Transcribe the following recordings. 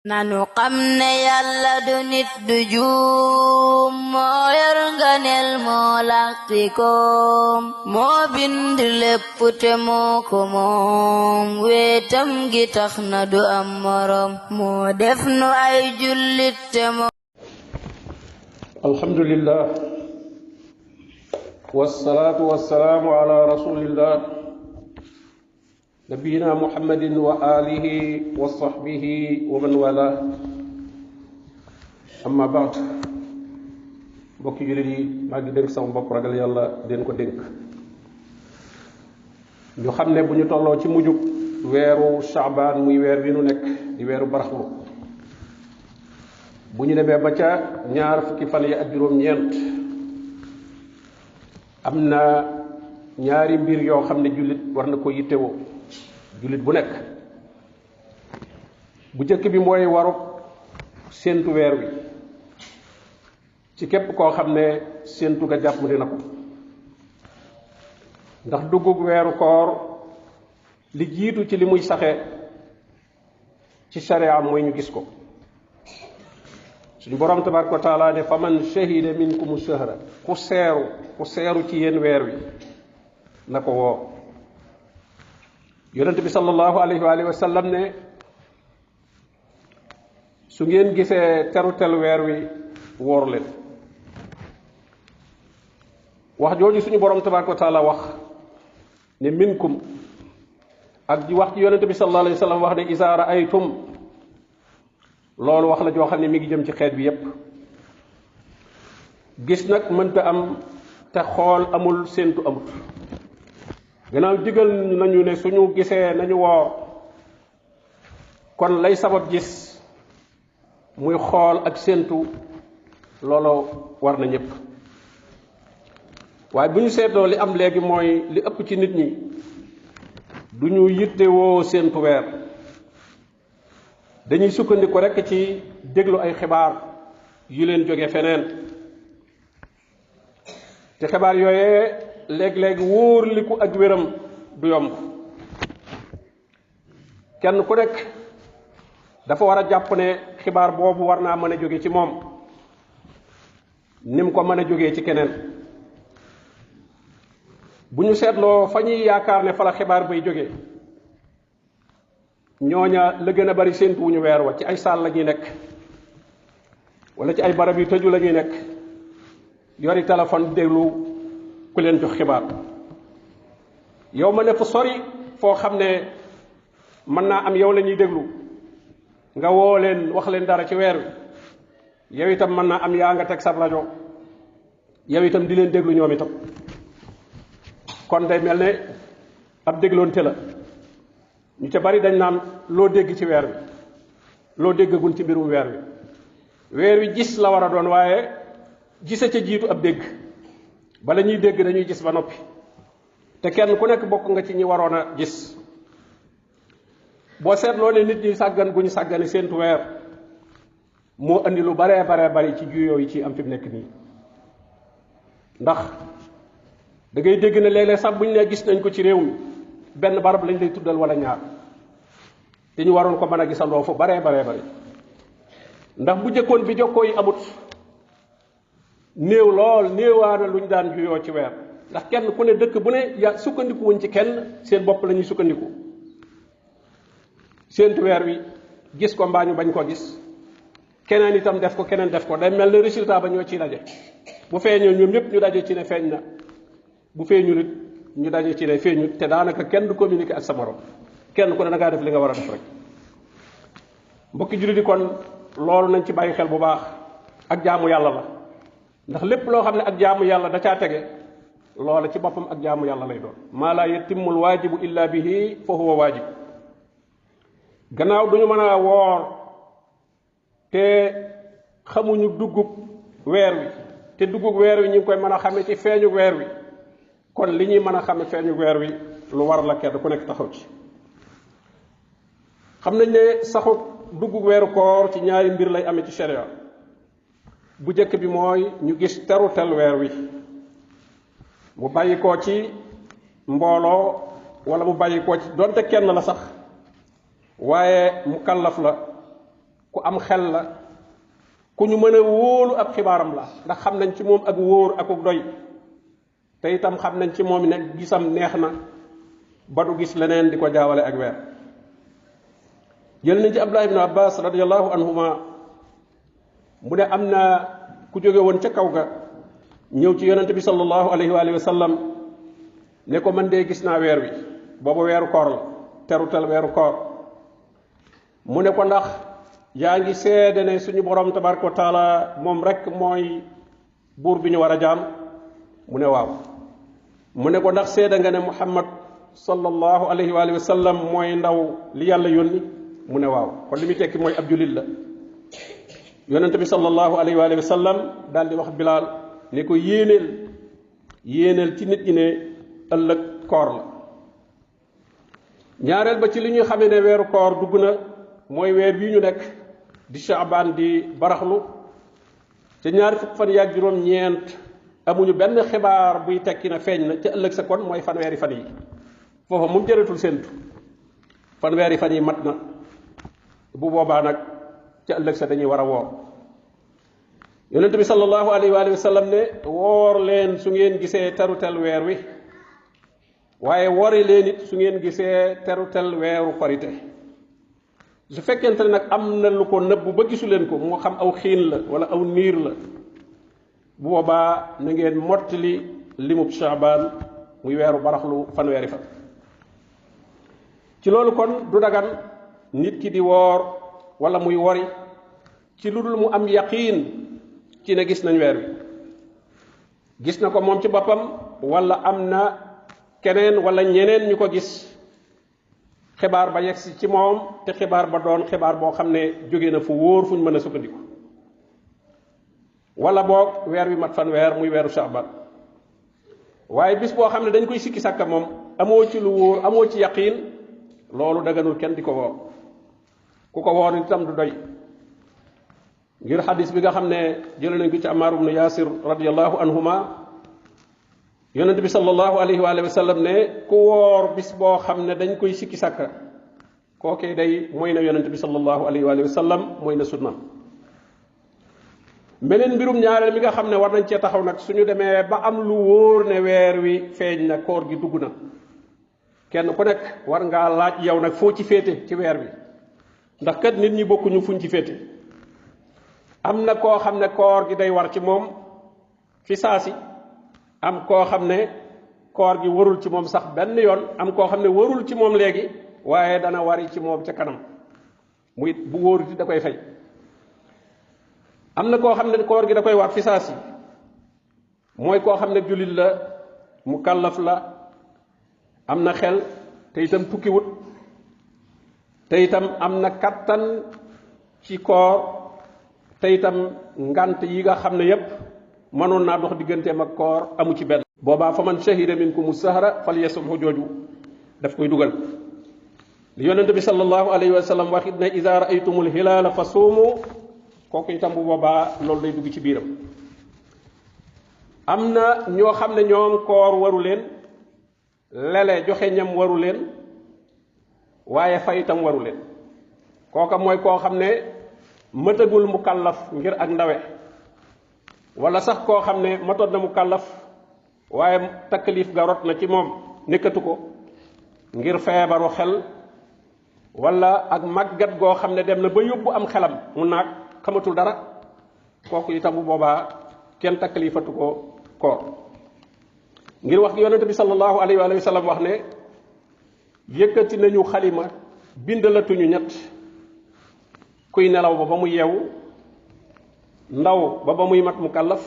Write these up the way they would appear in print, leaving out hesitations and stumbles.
nanu xam ne yàlla du nit du juum moo yor nganeel moo làqtikoom moo bind lépp te moo ko moom weetam gi tax na du am morom moo def nu ay jullit te moo alhamdulillah wassalaatu wassalaamu ala rasulillah nabiyina muhammadin wa alihi wa sahbihi wa man wala amma baad mbokki jullit yi maa ngi dénk sama bopp ragal yàlla den ko dénk ñu xam ne bu ñu tolloo ci mujjug weeru Shaabaan muy weer wi nu nekk di weeru baraxlu bu ñu demee ba ca ñaar fukki fan yi ak juróom-ñeent am na ñaari mbir yoo xam ne jullit war na ko yittewoo jullit bu nekk bu jëkk bi mooy waru séentu weer wi ci képp koo xam ne séentu ga jàpp dina ko ndax duggug weeru koor li jiitu ci li muy saxe ci sharia mooy ñu gis ko suñu borom tabaraka wa taala ne fa man shahida minkum shahra ku seeru ci yéen weer wi na ko woo yonent bi sallallahu alayhi wa sallam ne su ngeen gisee terutel weer wi woor leen wax jooju suñu borom tabaraka wa taala wax ne minkum ak ji wax ci yonent bi sallallahu alayhi wa sallam wax ne iza ra'aytum loolu wax la joo xam ne mi ngi jëm ci xeet bi yépp gis nag mënta am te xool amul séentu amut gannaaw digal nañu ne suñu gisee nañu woor kon lay sabab gis muy xool ak séentu loolu war na ñëpp waaye bu ñu seetloo li am léegi mooy li ëpp ci nit ñi du ñu yittewoo séentu weer dañuy sukkandiku rekk ci déglu ay xibaar yu leen jóge feneen te xibaar yooyee léeg-léeg wóor liku ak wéram du yomb kenn ku nekk dafa war a jàpp ne xibaar boobu war naa mën a jóge ci moom ni mu ko mën a jógee ci keneen bu ñu seetloo fa ñuy yaakaar ne fa la xibaar bay jóge ñooña la gën a bari séentu wuñu weer wa ci ay saal la ñuy nekk wala ci ay barab yu tëju la ñuy nekk yori téléphone déglu ku leen jox xibaar yow ma ne fu sori foo xam ne mën naa am yow la ñuy déglu nga woo leen wax leen dara ci weer wi yow itam mën naa am yaa nga teg sab rajo yow itam di leen déglu ñoom itam kon day mel ne ab dégloonte la ñu ca bari dañ naan loo dégg ci weer wi loo déggagun ci mbirum weer wi gis la war a doon waaye gisa ca jiitu ab dégg bala ñuy dégg dañuy gis ba noppi te kenn ku nekk bokk nga ci ñi waroon a gis boo seetloo ne nit ñi sàggan gu ñu sàggane séentu weer moo andi lu baree bari ci juyoo yi ci am fi mu nekk nii ndax da ngay dégg ne léeg-léeg sax bu ñu ne gis nañ ko ci réew mi benn barab lañ lay tuddal wala ñaar te ñu waroon ko mën a gisandoo fu baree bari ndax bu jëkkoon bi jokkoo yi amut néew lool néewaana luñ daan juyoo ci weer ndax kenn ku ne dëkk bu ne ya sukkandiku wuñ ci kenn seen bopp la ñuy sukkandiku séentu weer wi gis ko mbaa ñu bañ ko gis keneen itam def ko keneen def ko day mel ne résultat ba ñoo ciy daje bu feeñoo ñoom ñëpp ñu daje ci ne feeñ na bu feeñu nit ñu daje ci ne feeñu te daanaka kenn du communiquer ak sa morom kenn ku ne da ngaa def li nga war a def rek mbokki jullit yi kon loolu nañ ci bàyyi xel bu baax ak jaamu yàlla la ndax lépp loo xam ne ak jaamu yàlla da caa tege loola ci boppam ak jaamu yàlla lay doon maa laa yatimmul waajibu illa bihi fa huwa waajib gannaaw duñu mën a woor te xamuñu duggug weer wi te duggug weer wi ñu ngi koy mën a xame ci feeñu weer wi kon li ñuy mën a xame feeñu weer wi lu war la kenn ku nekk taxaw ci xam nañ ne saxu duggug weeru koor ci ñaari mbir lay amee ci sharia bu jëkk bi mooy ñu gis terutel weer wi mu bàyyi koo ci mbooloo wala mu bàyyi koo ci donte kenn la sax waaye mu kallaf la ku am xel la ku ñu mën a wóolu ab xibaaram la ndax xam nañ ci moom ak wóor ak doy te itam xam nañ ci moom ne gisam neex na ba du gis leneen di ko jaawale ak weer jël nañ ci Abdullah ibn Abbas radiyallahu anhuma mu ne am na ku jóge woon ca kaw ga ñëw ci yonente bi sallallahu alayhi wa sallam ne ko man dee gis naa weer wi booba weeru koor la terutal weeru koor mu ne ko ndax yaa ngi seede ne suñu borom tabaraka wa taala moom rek mooy buur bi ñu war a jaam mu ne waaw mu ne ko ndax seede nga ne Muhammad sallallahu alayhi wa sallam mooy ndaw li yàlla yónni mu ne waaw kon li muy tekki mooy ab julit la yonente bi sallallahu alayhi wa sallam daal di wax Bilaal ne ko yéeneel ci nit ñi ne ëllëg koor la ñaareel ba ci li ñuy xamee ne weeru koor dugg na mooy weer bii ñu nekk di Shaabaan di baraxlu ca ñaari fukk fan yaag juróom-ñeent amuñu benn xibaar buy tekki na feeñ na ca ëllëg sa kon mooy fanweeri fan yi foofa moom jëratul séentu fanweeri fan yi mat na bu boobaa nag ca ëllëg sa dañuy war a woor yonente bi sallallahu alayhi wa sallam ne woor leen su ngeen gisee terutel weer wi waaye wori leen it su ngeen gisee terutel weeru korite su fekkente ne nag am na lu ko nëbb ba gisu leen ko moo xam aw xiin la wala aw niir la bu boobaa na ngeen mottali limub Shaabaan muy weeru baraxlu fanweeri fan ci loolu kon du dagan nit ki di woor wala muy wori ci lu dul mu am yaqiin ci ne gis nañ weer wi gis na ko moom ci boppam wala am na keneen wala ñeneen ñu ko gis xibaar ba yegsi ci moom te xibaar ba doon xibaar boo xam ne jóge na fu wóor fuñ mën a sukkandiku wala boog weer wi mat fanweer muy weeru Shaabaan waaye bis boo xam ne dañ koy sikki sàkka moom amoo ci lu wóor amoo ci yaqiin loolu daganul kenn di ko woor ku ko woor itam du doy ngir xadis bi nga xam ne jëlee nañ ko ci Ammaar ibnu Yaasir radiyallahu anhuma yonent bi sallallahu alayhi wa sallam ne ku woor bis boo xam ne dañ koy sikki sàkka kookee day mooy na yonent bi sallallahu alayhi wa sallam mooy na sunna meneen mbirum ñaareel mi nga xam ne war nañ cee taxaw nag suñu demee ba am lu wóor ne weer wi feeñ na koor gi dugg na kenn ku nekk war ngaa laaj yow nag foo ci féete ci weer wi ndax kat nit ñi bokkuñu fuñ ci féete am na koo xam ne koor gi day war ci moom fi saasi am koo xam ne koor gi warul ci moom sax benn yoon am koo xam ne warul ci moom léegi waaye dana wari ci moom ca kanam muy bu wóoruti da koy fay am na koo xam ne koor gi da koy war fi saasi mooy koo xam ne jullit la mu kàllaf la am na xel te itam tukkiwut te itam am na kattan ci koor te itam ngant yi nga xam ne yépp mënoon naa dox digganteem ak koor amu ci benn boobaa fa man shahida minkumu sahra falyasumhu jooju daf koy dugal li yonent bi sallallahu alayhi wa sallam waxit ne iza ra'aytumul hilaala fa suumu kooku itam bu boobaa loolu day dugg ci biiram am na ñoo xam ne ñoom koor waru leen lele joxe ñam waru leen waaye fay itam waru leen kooka mooy koo xam ne mëtagul mu kàllaf ngir ak ndawe wala sax koo xam ne matoon na mu kàllaf waaye taklif ga rot na ci moom nekkatu ko ngir feebaru xel wala ak màggat goo xam ne dem na ba yóbbu am xelam mu naag xamatul dara kooku itam bu boobaa kenn taklifatu ko koor ngir wax gi yonente bi sallallahu alayhi wa sallam wax ne yëkkati nañu xalima bindalatuñu ñett kuy nelaw ba muy yeewu ndaw ba muy mat mu kàllaf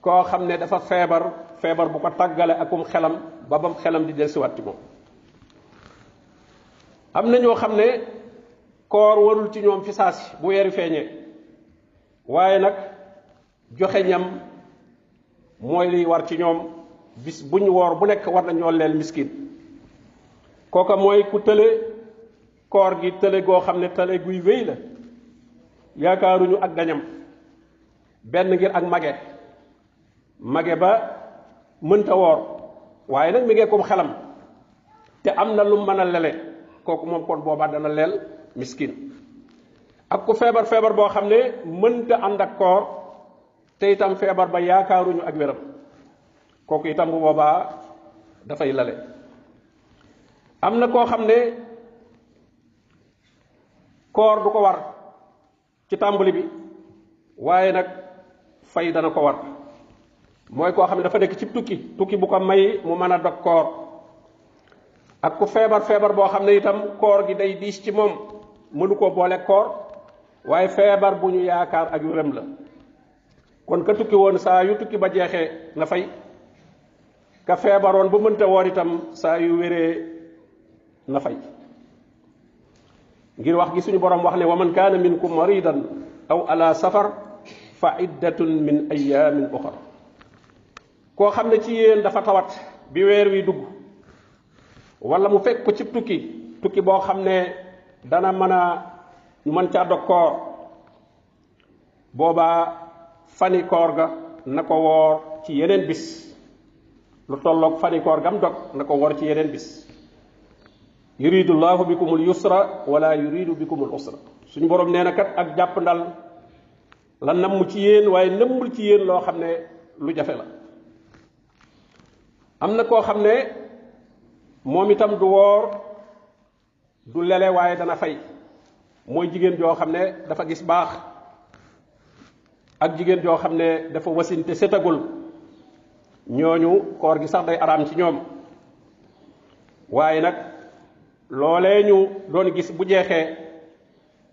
koo xam ne dafa feebar bu ko tàggale akum xelam ba bam xelam di dellusiwaat ci moom am na ñoo xam ne koor warul ci ñoom fi saasi bu weeri feeñee waaye nag joxe ñam mooy liy war ci ñoom bis buñ woor bu nekk war nañoo leel miskin kooka mooy ku tële koor gi tële goo xam ne tële guy wéy la yaakaaruñu ak dañam benn ngir ak mage ba mënta woor waaye nag mi ngee kom xelam te am na lu mën a lele kooku moom kon boobaa dana leel miskin ak ku feebar feebar boo xam ne mënta ànd ak koor te itam feebar ba yaakaaruñu ak wéram kooku itam bu boobaa dafay lale. am na koo xam ne koor du ko war ci tàmbali bi waaye nag fay dana ko war mooy koo xam ne dafa nekk ci tukki bu ko may mu mën a dog koor ak ku feebar feebar boo xam ne itam koor gi day diis ci moom mënu koo boole koor waaye feebar bu ñu yaakaar ak wéram la kon ka tukki woon saa yu tukki ba jeexee na fay ka feebaroon ba mënta woor itam saa yu wéree na fay ngir wax gi suñu borom wax ne wa man kaana minkum maridan aw ala safar fa iddatun min ayamin uxar koo xam ne ci yéen dafa tawat bi weer wi dugg wala mu fekk ko ci tukki boo xam ne dana ñu mën caa dog koor boobaa fani koor ga na ko woor ci yeneen bis lu tolloog fani koor gam dog na ko woor ci yeneen bis yuridu llahu bikumul yusra wala yuridu bikumul usra suñu borom nee na kat ak jàpp ndal la namm ci yéen waaye nëmmul ci yéen loo xam ne lu jafe la. am na koo xam ne moom itam du woor du lele waaye dana fay mooy jigéen joo xam ne dafa gis baax ak jigéen joo xam ne dafa wasinte setagul ñooñu koor gi sax day araam ci ñoom waaye nag loolee ñu doon gis bu jeexee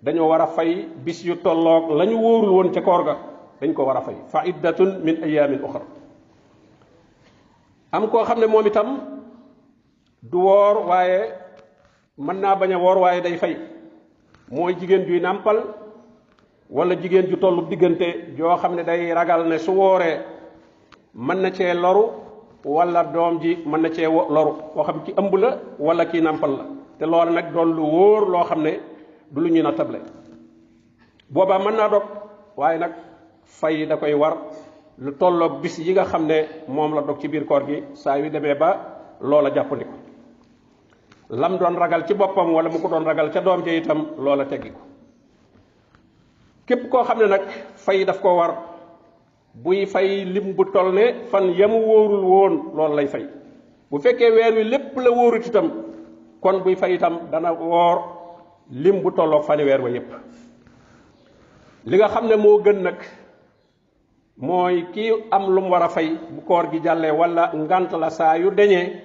dañoo war a fay bis yu tolloog la ñu wóorul woon ca koor ga dañ ko war a fay fa iddatun min ayamin uxra. am koo xam ne moom itam du woor waaye mën naa bañ a woor waaye day fay mooy jigéen juy nàmpal wala jigéen ju tollu diggante joo xam ne day ragal ne su wooree mën na cee loru wala doom ji mën na cee loru koo xam ki ëmb la wala kii nàmpal la te loolu nag doon lu wóor loo xam ne du lu ñuy na table boobaa mën naa dog waaye nag fay da koy war lu tolloog bis yi nga xam ne moom la dog ci biir koor gi saa yu demee ba loola jàppandi ko lam doon ragal ci boppam wala mu ko doon ragal ca doom ja itam loola teggi ko képp koo xam ne nag fay daf ko war buy fay lim bu toll ne fan yamu wóorul woon loolu lay fay bu fekkee weer wi lépp la wóorut itam kon buy fay itam dana woor lim bu tolloog fani weer wa yépp li nga xam ne moo gën nag mooy kii am lu mu war a fay bu koor gi jàllee wala ngant la saa yu deñee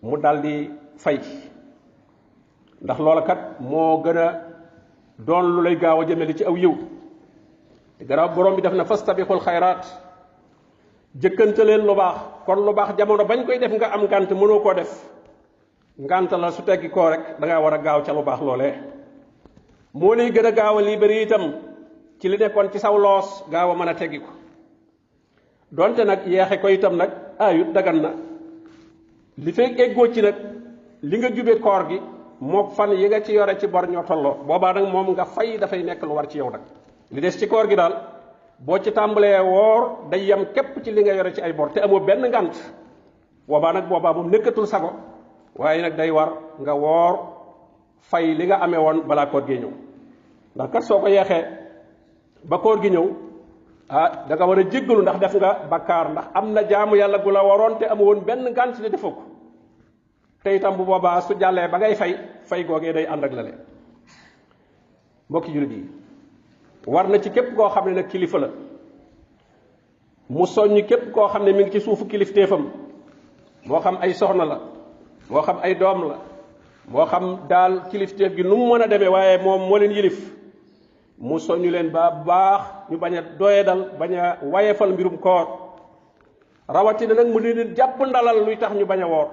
mu daldi fay ndax loola kat moo gën a doon lu lay gaaw a jëmeli ci aw yiw te garaaw borom bi def na fastabixul xayraat jëkkante leen lu baax kon lu baax jamono bañ koy def nga am ngant mënoo koo def ngant la su teggi koo rek da ngaa war a gaaw ca lu baax loolee moo lay gën a gaaw a libéré itam ci li nekkoon ci saw loos gaaw a mën a teggi ko donte nag yeexe ko itam nag ayut dagan na li fekk eggoo ci nag li nga jube koor gi mook fan yi nga ci yore ci bor ñoo tolloo boobaa nag moom nga fay dafay nekk lu war ci yow nag li des ci koor gi daal boo ci tàmbalee woor day yem képp ci li nga yore ci ay bor te amoo benn ngant boobaa moom nekkatul sago waaye nag day war nga woor fay li nga amee woon balaa koor gi ñëw ndax kat soo ko yeexee ba koor gi ñëw da nga war a jéggalu ndax def nga bakkaar ndax am na jaamu yàlla gu la waroon te amu woon benn ngant te defoo ko te itam bu boobaa su jàllee ba ngay fay googee day ànd ak la leen mbokki jullit yi war na ci képp koo xam ne nag kilifa la mu soññ képp koo xam ne mi ngi ci suufu kilifteefam moo xam ay soxna la moo xam ay doom la moo xam daal kilifteef gi nu mu mën a demee waaye moom moo leen yilif mu soññu leen ba baax ñu bañ a doyadal bañ a wayefal mbirum koor rawatina nag mu leen jàpp ndalal luy tax ñu bañ a woor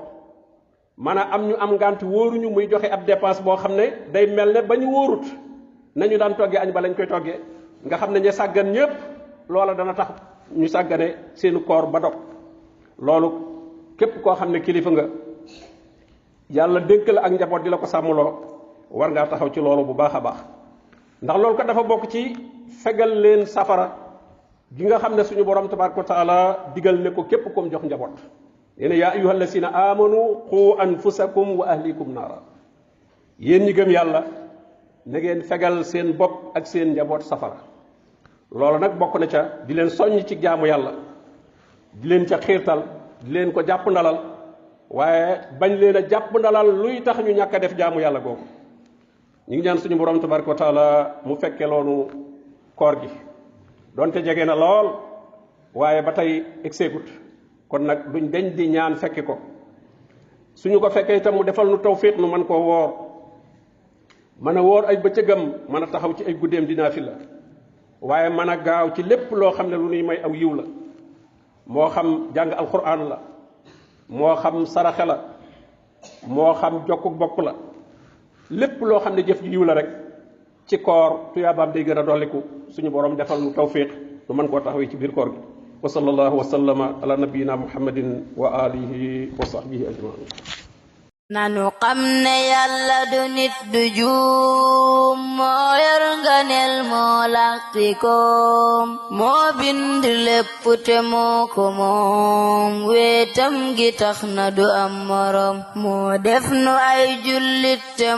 man a am ñu am ngant wóoruñu muy joxe ab dépense boo xam ne day mel ne ba ñu wóorut nañu daan toggee añ ba lañ koy toggee nga xam ne ñu sàggan ñépp loola dana tax ñu sàggane seenu koor ba dog loolu képp koo xam ne kilifa nga yàlla dénk la ak njaboot di la ko sàmmloo war ngaa taxaw ci loolu bu baax a baax ndax loolu kat dafa bokk ci fegal leen safara gi nga xam ne suñu borom tabaraka wa taala digal ne ko képp kom jox njaboot yéen yaa ayyuha allasina amanu qu anfusakum wa ahlikum naara yéen ñi gëm yàlla na ngeen fegal seen bopp ak seen njaboot safara loolu nag bokk na ca di leen soññ ci jaamu yàlla di leen ca xiirtal di leen ko jàpp ndalal waaye bañ leen a jàpp ndalal luy tax ñu ñàkk a def jaamu yàlla googu ñu ngi ñaan suñu borom tabaraka wa taala mu fekke loonu koor gi donte jege na lool waaye ba tey egseegut kon nag duñ deñ di ñaan fekke ko suñu ko fekkee itam mu defal nu tawfiq nu mën koo woor mën a woor ay bëccëgam mën a taxaw ci ay guddeem di naafila waaye mën a gaaw ci lépp loo xam ne lu nuy may aw yiw la moo xam jàng alquran la moo xam saraxe la moo xam jokku bokk la lépp loo xam ne jëf ji yiw la rek ci koor tuyaabaam day gën a dolliku suñu borom defal nu tawfiq nu mën koo taxawee ci biir koor gi wa sallallahu wa sallama ala nabiyina muhammadin wa alihi wa sahbihi ajmain nanu xam ne yàlla du nit du juum moo yor nganeel moo làqi koom moo bind lépp te moo ko moom weetam gi tax na du am morom moo def nu ay jullit te